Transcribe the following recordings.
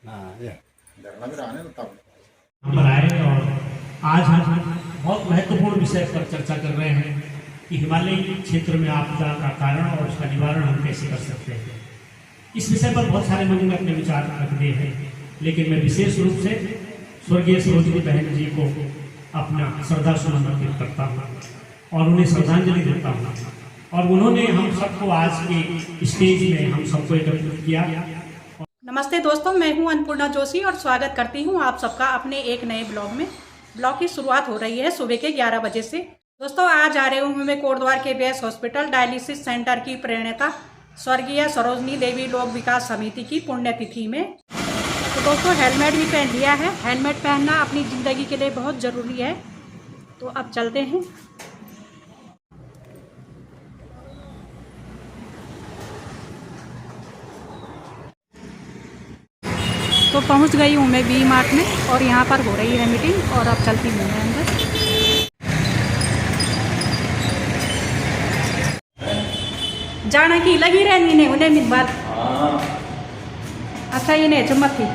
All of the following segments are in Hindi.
हम आए और आज हम बहुत महत्वपूर्ण विषय पर चर्चा कर रहे हैं कि हिमालयी क्षेत्र में आपदा का कारण और उसका निवारण हम कैसे कर सकते हैं। इस विषय पर बहुत सारे लोगों ने अपने विचार रख दिए हैं, लेकिन मैं विशेष रूप से स्वर्गीय सरोजिनी बहन जी को अपना श्रद्धा सुमन अर्पित करता हूँ और उन्हें श्रद्धांजलि देता हूँ। और उन्होंने हम सबको आज के स्टेज में हम सबको एकत्रित किया। नमस्ते दोस्तों, मैं हूं अन्नपूर्णा जोशी और स्वागत करती हूं आप सबका अपने एक नए ब्लॉग में। ब्लॉग की शुरुआत हो रही है सुबह के 11 बजे से। दोस्तों, आज आ रहे हूं मैं कोटद्वार के बेस हॉस्पिटल डायलिसिस सेंटर की प्रणेता स्वर्गीय सरोजनी देवी लोक विकास समिति की पुण्यतिथि में। तो दोस्तों, हेलमेट भी पहन लिया है। हेलमेट पहनना अपनी ज़िंदगी के लिए बहुत ज़रूरी है। तो अब चलते हैं। तो पहुंच गई हूँ मैं वी मार्ट में और यहाँ पर हो रही है मीटिंग और अब चलती हूँ मैं अंदर। जाना की लगी रहनी ने उन्हें मिल बात। अच्छा ये नहीं चम्मच थी।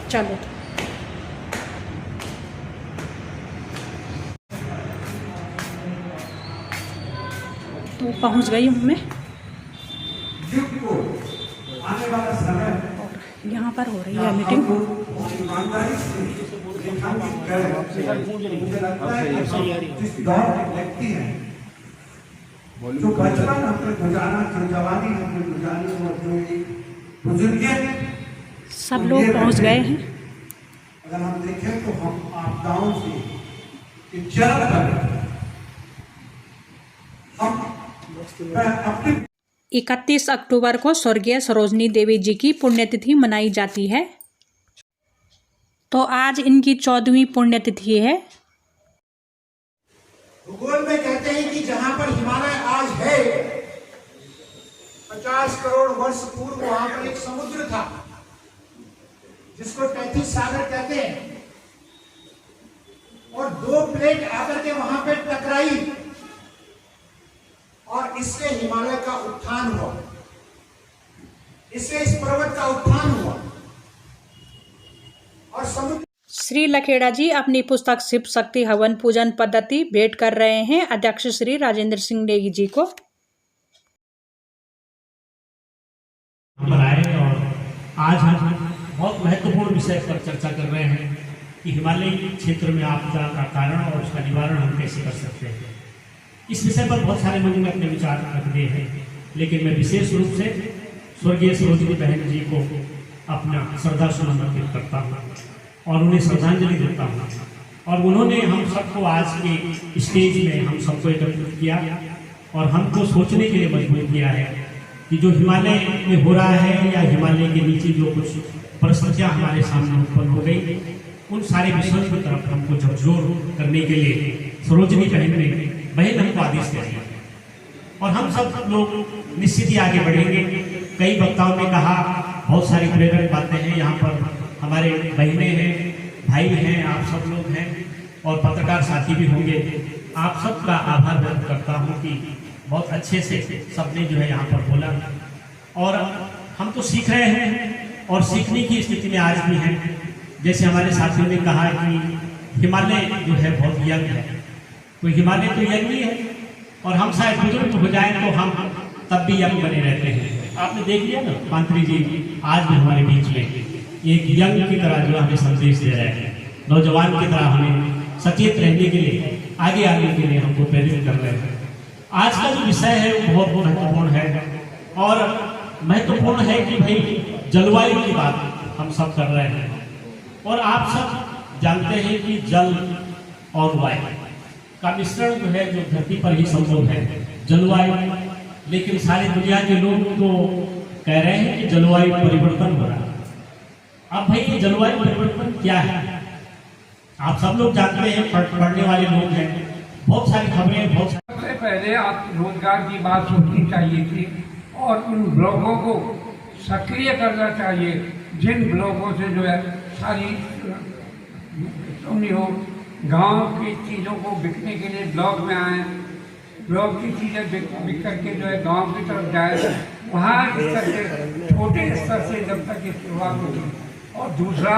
चलो तो पहुँच गई हूँ मैं और यहाँ पर हो रही है मीटिंग। जो बचपन अपने गुजारा, जो जवानी अपने गुजारी, सब लोग पहुँच गए हैं। अगर हम देखें तो हम आपदाओं से जल कर हम अपने 31 अक्टूबर को स्वर्गीय सरोजनी देवी जी की पुण्यतिथि मनाई जाती है। तो आज इनकी 14वीं पुण्यतिथि है। भूगोल में कहते हैं कि जहां पर हिमालय आज है, 50 करोड़ वर्ष पूर्व वहां पर एक समुद्र था जिसको तैतीस सागर कहते हैं, और दो प्लेट आकर के वहां पे टकराई और इससे हिमालय का उत्थान हुआ, इससे इस पर्वत का उत्थान हुआ और समुद्र। श्री लखेड़ा जी अपनी पुस्तक शिव शक्ति हवन पूजन पद्धति भेंट कर रहे हैं अध्यक्ष श्री राजेंद्र सिंह नेगी जी को। हम आए और आज हम बहुत महत्वपूर्ण विषय पर चर्चा कर रहे हैं कि हिमालयी क्षेत्र में आपदा का कारण और उसका निवारण हम कैसे कर सकते हैं। इस विषय पर बहुत सारे लोगों ने अपने विचार रख दिए हैं, लेकिन मैं विशेष रूप से स्वर्गीय सरोजिनी बहन जी को अपना श्रद्धा सुमन अर्पित करता हूँ और उन्हें श्रद्धांजलि देता हूँ। और उन्होंने हम सबको आज के स्टेज में हम सबको एकत्रित किया और हमको सोचने के लिए मजबूर किया है कि जो हिमालय में हो रहा है या हिमालय के नीचे जो कुछ परिस्थितियाँ हमारे सामने उत्पन्न हो गई, उन सारे विषयों की तरफ हमको झकझोर करने के लिए सरोजिनी बहन हमको आदेश दे रही है और हम सब लोग निश्चित ही आगे बढ़ेंगे। कई वक्ताओं ने कहा, बहुत सारी प्रेरक बातें हैं। यहाँ पर हमारे बहनें हैं, भाई हैं, आप सब लोग हैं और पत्रकार साथी भी होंगे। आप सबका आभार व्यक्त करता हूँ कि बहुत अच्छे से सबने जो है यहाँ पर बोला और हम तो सीख रहे हैं और सीखने की स्थिति में आज भी हैं। जैसे हमारे साथियों ने कहा कि हिमालय जो है बहुत यंग है, तो हिमालय तो यंग ही है और हम शायद बुजुर्ग हो जाए तो हम तब भी यंग बने रहते हैं। आपने देख लिया ना, पांत्री जी आज भी हमारे बीच में एक यंग की तरह जो हमें संदेश दे रहे हैं, नौजवान की तरह हमें सचेत रहने के लिए, आगे आने के लिए हमको प्रेरित कर रहे हैं। आज का जो विषय है वो बहुत महत्वपूर्ण है और महत्वपूर्ण है कि भाई जलवायु की बात हम सब कर रहे हैं और आप सब जानते हैं कि जल और वायु का मिश्रण जो है जो धरती पर ही संभव है, जलवायु। लेकिन सारी दुनिया के लोग तो कह रहे हैं कि जलवायु परिवर्तन हो रहा है। अब भाई ये जलवायु परिवर्तन क्या है, आप सब लोग जानते हैं, पढ़ने वाले लोग हैं, बहुत सारी खबरें। बहुत सबसे पहले आप रोजगार की बात सोचनी चाहिए थी और उन ब्लॉकों को सक्रिय करना चाहिए जिन ब्लॉकों से जो है सारी सुनी हो, गांव की चीज़ों को बिकने के लिए ब्लॉक में आए, ब्लॉक की चीज़ें बिक करके जो है गांव की तरफ जाए, वहाँ स्तर से छोटे स्तर से जब तक ये शुरुआत होगी। और दूसरा,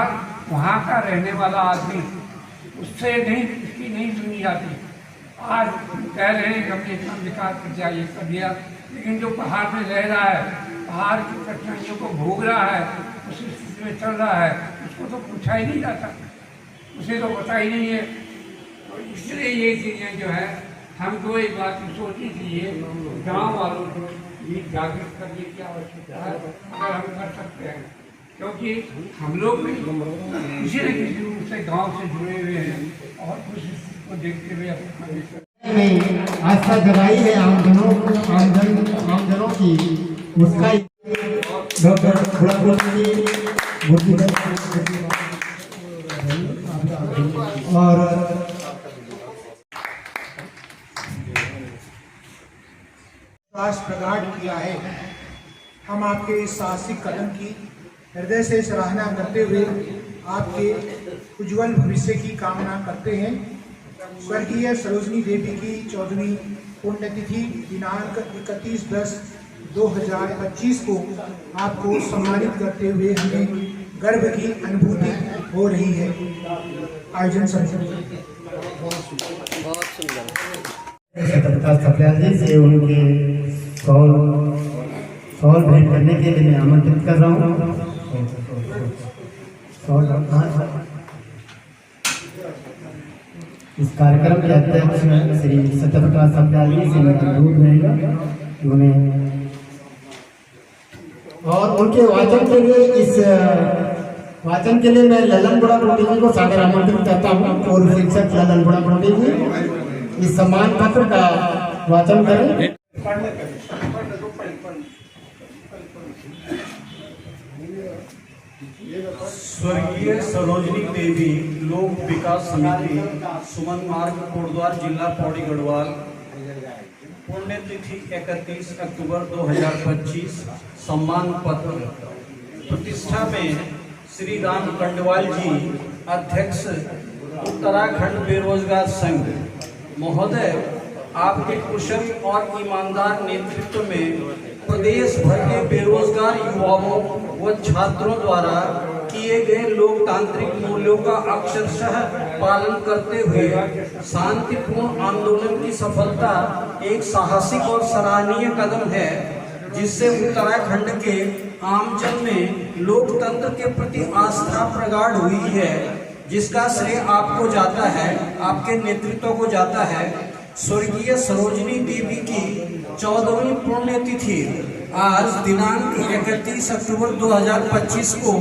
वहाँ का रहने वाला आदमी, उससे उसकी नहीं सुनी जाती। आज कह रहे हैं कि हमने इतना विकास कर दिया, ये कर दिया, लेकिन जो पहाड़ में रह रहा है, पहाड़ की कठिनाइयों को भोग रहा है, उस स्थिति में चल रहा है, उसको तो पूछा ही नहीं जाता, उसे तो पता ही नहीं है। तो इसलिए ये चीज़ें जो है हमको एक बात सोचनी चाहिए, गाँव वालों को ये जागरूक करने की आवश्यकता है, अगर हम कर सकते हैं, क्योंकि हम लोग भी किसी न किसी रूप से गांव से जुड़े हुए हैं और उस स्थिति को देखते हुए में आस्था जगाई है आमजनों की, उसका डॉक्टर और विश्वास प्रगाढ़ किया है। हम आपके इस साहसिक कदम की हृदय से सराहना करते हुए आपके उज्जवल भविष्य की कामना करते हैं। स्वर्गीय सरोजनी देवी की 14वीं पुण्यतिथि दिनांक 31/10/2025 को आपको सम्मानित करते हुए हमें गर्व की अनुभूति हो रही है। आयोजन समिति सत्याल जी से उनके सॉल भेंट करने के लिए मैं आमंत्रित कर रहा हूँ। इस कार्यक्रम के अध्यक्ष श्री सत्यप्रकाश सत्याल जी से मेरा अनुरोध रहेगा कि उन्हें और उनके वाचन के लिए मैं ललन बुढ़ा प्रोटी जी को सादर आमंत्रित करता हूँ। और शिक्षक ललन बुढ़ा प्रोटी जी इस सम्मान पत्र का वाचन करें। स्वर्गीय सरोजनी देवी लोक विकास समिति सुमन मार्ग कोटद्वार जिला पौड़ी गढ़वाल पुण्यतिथि 31 अक्टूबर 2025। सम्मान पत्र प्रतिष्ठा में श्री राम कंडवाल जी अध्यक्ष उत्तराखंड बेरोजगार संघ महोदय, आपके कुशल और ईमानदार नेतृत्व में प्रदेश भर के बेरोजगार युवाओं व छात्रों द्वारा किए गए लोकतांत्रिक मूल्यों का अक्षरशः पालन करते हुए शांतिपूर्ण आंदोलन की सफलता एक साहसिक और सराहनीय कदम है, जिससे उत्तराखंड के आमजन में लोकतंत्र के प्रति आस्था प्रगाढ़ हुई है, जिसका श्रेय आपको जाता है, आपके नेतृत्व को जाता है। स्वर्गीय सरोजनी देवी की 14वीं पुण्यतिथि आज दिनांक 31 अक्टूबर 2025 को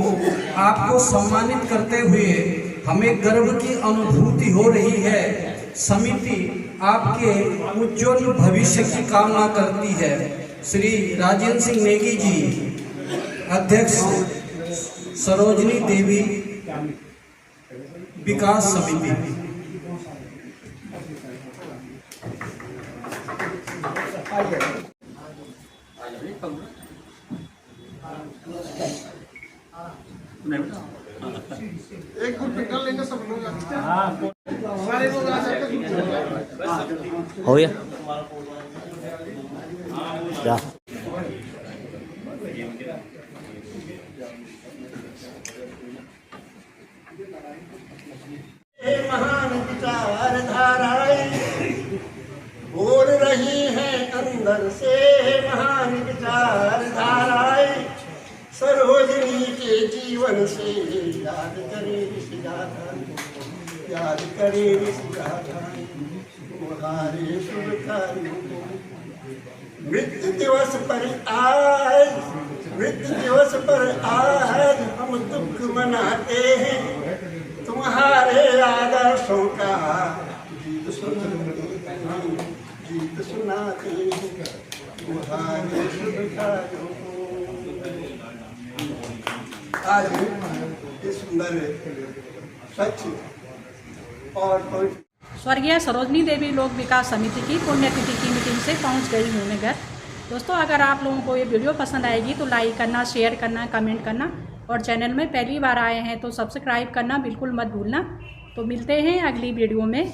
आपको सम्मानित करते हुए हमें गर्व की अनुभूति हो रही है। समिति आपके उज्ज्वल भविष्य की कामना करती है। श्री राजेंद्र सिंह नेगी जी, अध्यक्ष सरोजनी देवी विकास समिति। एक ग्रुप निकल लेंगे सब लोग, सारे लोग आ सकते हो गया क्या? महान विचारधाराएं बोल रही हैं अंदर से, महान विचारधाराएं सरोजनी के जीवन से याद करे याद करे तुम्हारे शुभ कार्यों। मृत्यु दिवस पर आज हम दुख मनाते हैं, तुम्हारे आदर्शों का गीत सुनाते हैं, तुम्हारे शुभ कार्यों। आज इस सुंदर स्वच्छ और स्वर्गीय सरोजनी देवी लोक विकास समिति की पुण्यतिथि की मीटिंग से पहुंच गई हूँ मैं घर। दोस्तों, अगर आप लोगों को ये वीडियो पसंद आएगी तो लाइक करना, शेयर करना, कमेंट करना और चैनल में पहली बार आए हैं तो सब्सक्राइब करना बिल्कुल मत भूलना। तो मिलते हैं अगली वीडियो में।